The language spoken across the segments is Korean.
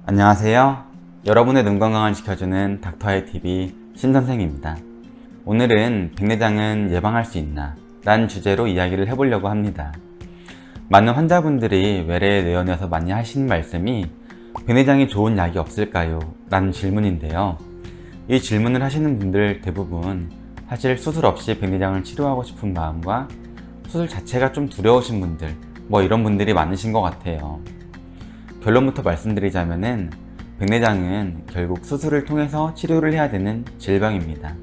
안녕하세요. 여러분의 눈 건강을 지켜주는 닥터아이TV 신선생입니다. 오늘은 백내장은 예방할 수 있나? 라는 주제로 이야기를 해보려고 합니다. 많은 환자분들이 외래에 내원해서 많이 하시는 말씀이 백내장이 좋은 약이 없을까요? 라는 질문인데요. 이 질문을 하시는 분들 대부분 사실 수술 없이 백내장을 치료하고 싶은 마음과 수술 자체가 좀 두려우신 분들, 이런 분들이 많으신 것 같아요. 결론부터 말씀드리자면은 백내장은 결국 수술을 통해서 치료를 해야 되는 질병입니다.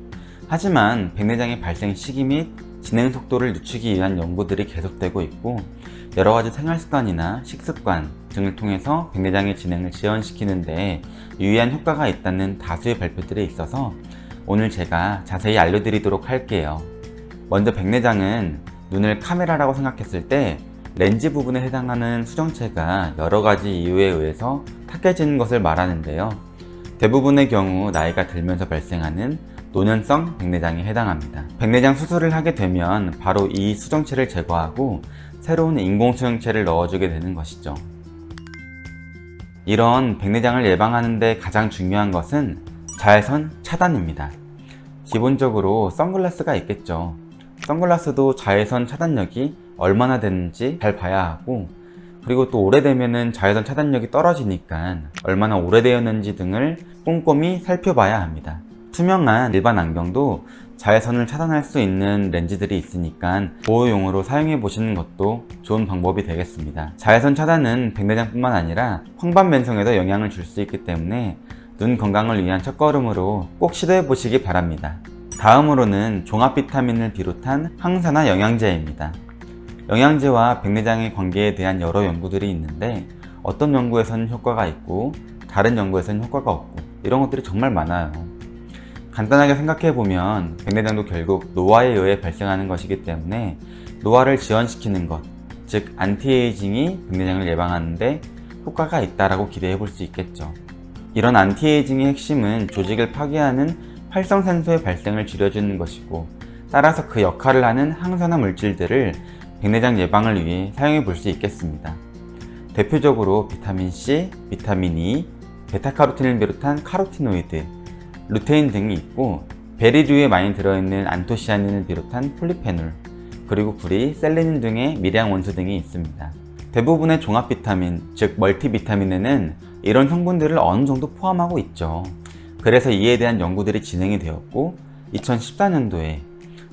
하지만 백내장의 발생 시기 및 진행 속도를 늦추기 위한 연구들이 계속되고 있고, 여러가지 생활습관이나 식습관 등을 통해서 백내장의 진행을 지연시키는 데 유의한 효과가 있다는 다수의 발표들이 있어서 오늘 제가 자세히 알려드리도록 할게요. 먼저 백내장은 눈을 카메라라고 생각했을 때 렌즈 부분에 해당하는 수정체가 여러가지 이유에 의해서 탁해지는 것을 말하는데요. 대부분의 경우 나이가 들면서 발생하는 노년성 백내장에 해당합니다. 백내장 수술을 하게 되면 바로 이 수정체를 제거하고 새로운 인공 수정체를 넣어주게 되는 것이죠. 이런 백내장을 예방하는 데 가장 중요한 것은 자외선 차단입니다. 기본적으로 선글라스가 있겠죠. 선글라스도 자외선 차단력이 얼마나 되는지 잘 봐야 하고, 그리고 또 오래되면은 자외선 차단력이 떨어지니까 얼마나 오래되었는지 등을 꼼꼼히 살펴봐야 합니다. 투명한 일반 안경도 자외선을 차단할 수 있는 렌즈들이 있으니까 보호용으로 사용해 보시는 것도 좋은 방법이 되겠습니다. 자외선 차단은 백내장뿐만 아니라 황반변성에도 영향을 줄 수 있기 때문에 눈 건강을 위한 첫걸음으로 꼭 시도해 보시기 바랍니다. 다음으로는 종합 비타민을 비롯한 항산화 영양제입니다. 영양제와 백내장의 관계에 대한 여러 연구들이 있는데 어떤 연구에서는 효과가 있고 다른 연구에서는 효과가 없고 이런 것들이 정말 많아요. 간단하게 생각해보면 백내장도 결국 노화에 의해 발생하는 것이기 때문에 노화를 지연시키는 것, 즉 안티에이징이 백내장을 예방하는 데 효과가 있다고 기대해 볼 수 있겠죠. 이런 안티에이징의 핵심은 조직을 파괴하는 활성산소의 발생을 줄여주는 것이고, 따라서 그 역할을 하는 항산화 물질들을 백내장 예방을 위해 사용해 볼 수 있겠습니다. 대표적으로 비타민C, 비타민 E, 베타카로틴을 비롯한 카로티노이드, 루테인 등이 있고, 베리류에 많이 들어있는 안토시아닌을 비롯한 폴리페놀, 그리고 구리, 셀레닌 등의 미량 원소 등이 있습니다. 대부분의 종합 비타민, 즉 멀티비타민에는 이런 성분들을 어느 정도 포함하고 있죠. 그래서 이에 대한 연구들이 진행이 되었고, 2014년도에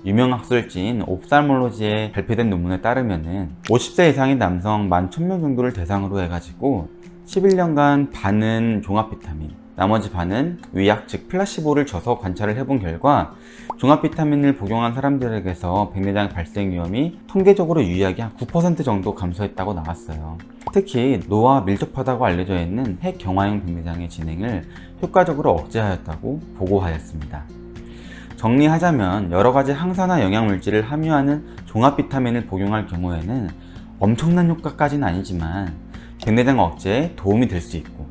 유명 학술지인 옵살몰로지에 발표된 논문에 따르면은 50세 이상의 남성 11,000명 정도를 대상으로 해가지고 11년간 반은 종합 비타민, 나머지 반은 위약, 즉 플라시보를 줘서 관찰을 해본 결과 종합 비타민을 복용한 사람들에게서 백내장 발생 위험이 통계적으로 유의하게 한 9% 정도 감소했다고 나왔어요. 특히 노화와 밀접하다고 알려져 있는 핵경화형 백내장의 진행을 효과적으로 억제하였다고 보고하였습니다. 정리하자면 여러가지 항산화 영양물질을 함유하는 종합 비타민을 복용할 경우에는 엄청난 효과까지는 아니지만 백내장 억제에 도움이 될 수 있고,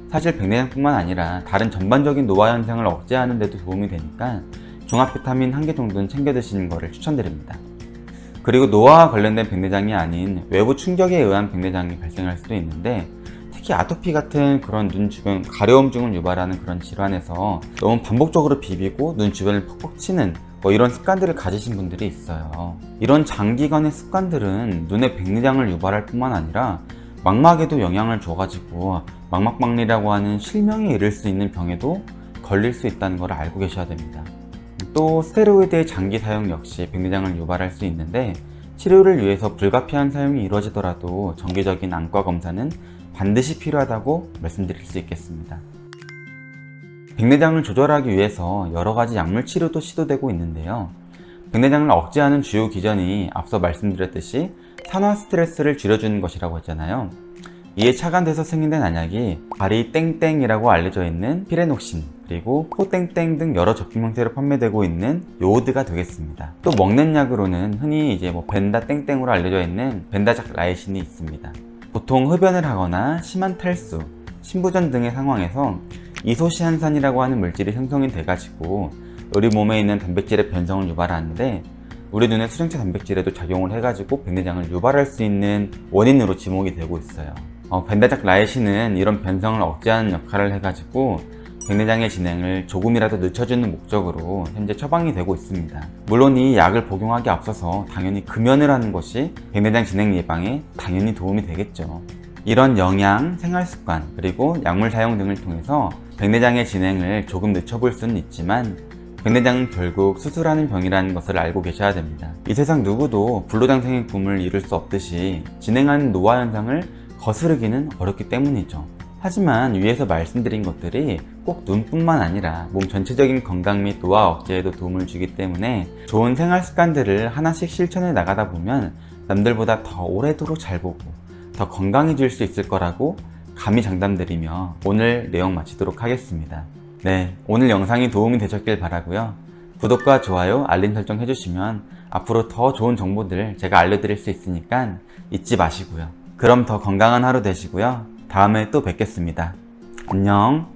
사실 백내장뿐만 아니라 다른 전반적인 노화 현상을 억제하는 데도 도움이 되니까 종합 비타민 1개 정도는 챙겨 드시는 것을 추천드립니다. 그리고 노화와 관련된 백내장이 아닌 외부 충격에 의한 백내장이 발생할 수도 있는데, 특히 아토피 같은 그런 눈 주변 가려움증을 유발하는 그런 질환에서 너무 반복적으로 비비고 눈 주변을 퍽퍽 치는 이런 습관들을 가지신 분들이 있어요. 이런 장기간의 습관들은 눈에 백내장을 유발할 뿐만 아니라 망막에도 영향을 줘가지고 망막박리라고 하는 실명에 이를 수 있는 병에도 걸릴 수 있다는 걸 알고 계셔야 됩니다. 또 스테로이드의 장기 사용 역시 백내장을 유발할 수 있는데, 치료를 위해서 불가피한 사용이 이루어지더라도 정기적인 안과 검사는 반드시 필요하다고 말씀드릴 수 있겠습니다. 백내장을 조절하기 위해서 여러가지 약물 치료도 시도되고 있는데요. 백내장을 억제하는 주요 기전이 앞서 말씀드렸듯이 산화 스트레스를 줄여주는 것이라고 했잖아요. 이에 착안돼서 생긴된 안약이 바리땡땡이라고 알려져 있는 피레녹신, 그리고 포땡땡 등 여러 적품 형태로 판매되고 있는 요오드가 되겠습니다. 또 먹는 약으로는 흔히 벤다땡땡으로 알려져 있는 벤다작 라이신이 있습니다. 보통 흡연을 하거나 심한 탈수, 신부전 등의 상황에서 이소시안산이라고 하는 물질이 생성이 돼가지고 우리 몸에 있는 단백질의 변성을 유발하는데, 우리 눈의 수정체 단백질에도 작용을 해가지고 백내장을 유발할 수 있는 원인으로 지목이 되고 있어요. 벤다작 라이신은 이런 변성을 억제하는 역할을 해가지고 백내장의 진행을 조금이라도 늦춰주는 목적으로 현재 처방이 되고 있습니다. 물론 이 약을 복용하기 앞서서 당연히 금연을 하는 것이 백내장 진행 예방에 당연히 도움이 되겠죠. 이런 영양, 생활습관, 그리고 약물 사용 등을 통해서 백내장의 진행을 조금 늦춰볼 수는 있지만 백내장은 결국 수술하는 병이라는 것을 알고 계셔야 됩니다. 이 세상 누구도 불로장생의 꿈을 이룰 수 없듯이 진행하는 노화 현상을 거스르기는 어렵기 때문이죠. 하지만 위에서 말씀드린 것들이 꼭 눈뿐만 아니라 몸 전체적인 건강 및 노화 억제에도 도움을 주기 때문에 좋은 생활 습관들을 하나씩 실천해 나가다 보면 남들보다 더 오래도록 잘 보고 더 건강해질 수 있을 거라고 감히 장담드리며 오늘 내용 마치도록 하겠습니다. 네, 오늘 영상이 도움이 되셨길 바라고요. 구독과 좋아요, 알림 설정 해주시면 앞으로 더 좋은 정보들 제가 알려드릴 수 있으니까 잊지 마시고요. 그럼 더 건강한 하루 되시고요. 다음에 또 뵙겠습니다. 안녕.